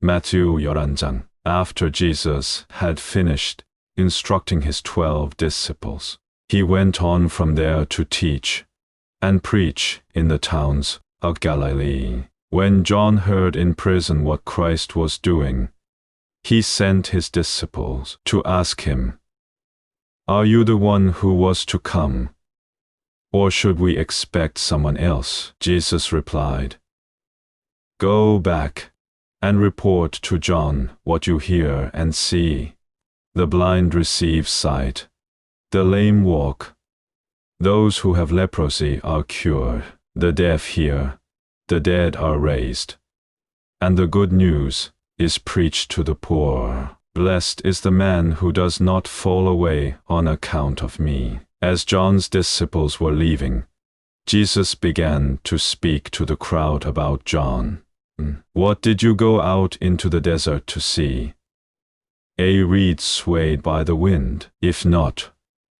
Matthew 11장. After Jesus had finished instructing his 12 disciples, he went on from there to teach and preach in the towns of Galilee. When John heard in prison what Christ was doing, he sent his disciples to ask him, "Are you the one who was to come, or should we expect someone else?" Jesus replied, "Go back and report to John what you hear and see. The blind receive sight, the lame walk, those who have leprosy are cured, the deaf hear, the dead are raised, and the good news is preached to the poor. Blessed is the man who does not fall away on account of me." As John's disciples were leaving, Jesus began to speak to the crowd about John. "What did you go out into the desert to see? A reed swayed by the wind? If not,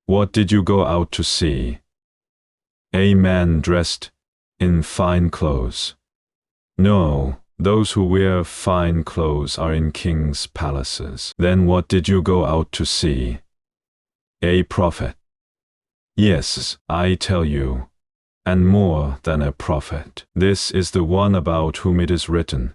what did you go out to see? A man dressed in fine clothes? No, those who wear fine clothes are in kings' palaces. Then what did you go out to see? A prophet? Yes, I tell you, and more than a prophet. This is the one about whom it is written,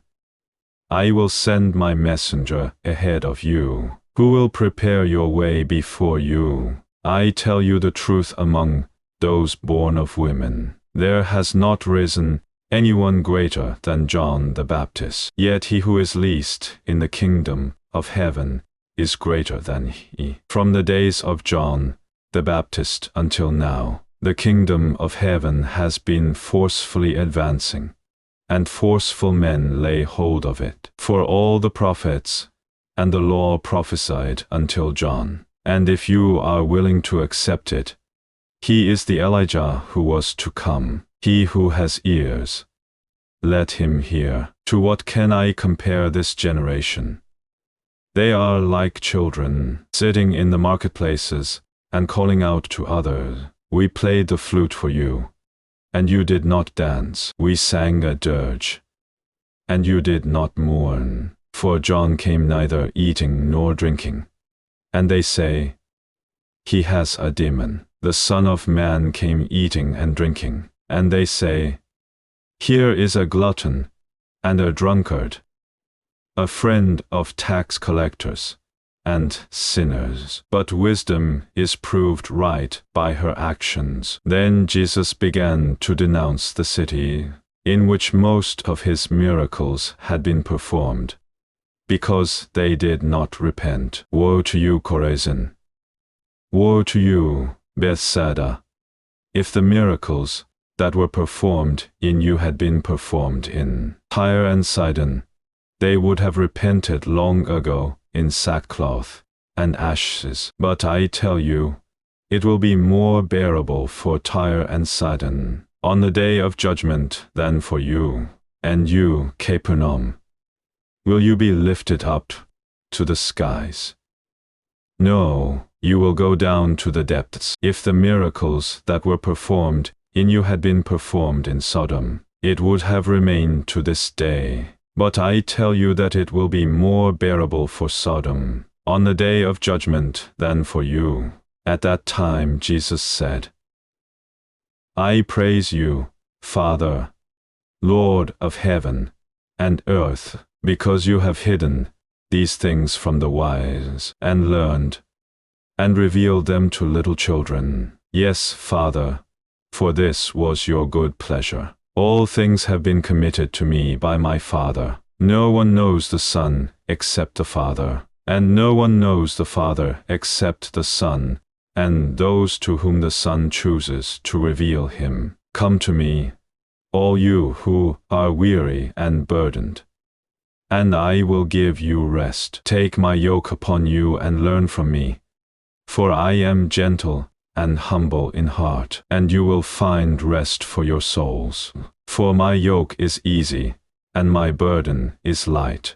'I will send my messenger ahead of you, who will prepare your way before you.' I tell you the truth, among those born of women, there has not risen anyone greater than John the Baptist. Yet he who is least in the kingdom of heaven is greater than he. From the days of John the Baptist until now, the kingdom of heaven has been forcefully advancing, and forceful men lay hold of it. For all the prophets and the law prophesied until John. And if you are willing to accept it, he is the Elijah who was to come. He who has ears, let him hear. To what can I compare this generation? They are like children, sitting in the marketplaces and calling out to others, 'We played the flute for you, and you did not dance. We sang a dirge, and you did not mourn.' For John came neither eating nor drinking, and they say, 'He has a demon.' The Son of Man came eating and drinking, and they say, 'Here is a glutton and a drunkard, a friend of tax collectors and sinners.' But wisdom is proved right by her actions." Then Jesus began to denounce the city in which most of his miracles had been performed, because they did not repent. "Woe to you, Chorazin! Woe to you, Bethsaida! If the miracles that were performed in you had been performed in Tyre and Sidon, they would have repented long ago in sackcloth and ashes. But I tell you, it will be more bearable for Tyre and Sidon on the day of judgment than for you. And you, Capernaum, will you be lifted up to the skies? No, you will go down to the depths. If the miracles that were performed in you had been performed in Sodom, it would have remained to this day. But I tell you that it will be more bearable for Sodom on the day of judgment than for you." At that time Jesus said, "I praise you, Father, Lord of heaven and earth, because you have hidden these things from the wise and learned, and revealed them to little children. Yes, Father, for this was your good pleasure. All things have been committed to me by my Father. No one knows the Son except the Father, and no one knows the Father except the Son, and those to whom the Son chooses to reveal him. Come to me, all you who are weary and burdened, and I will give you rest. Take my yoke upon you and learn from me, for I am gentle and humble in heart, and you will find rest for your souls. For my yoke is easy, and my burden is light."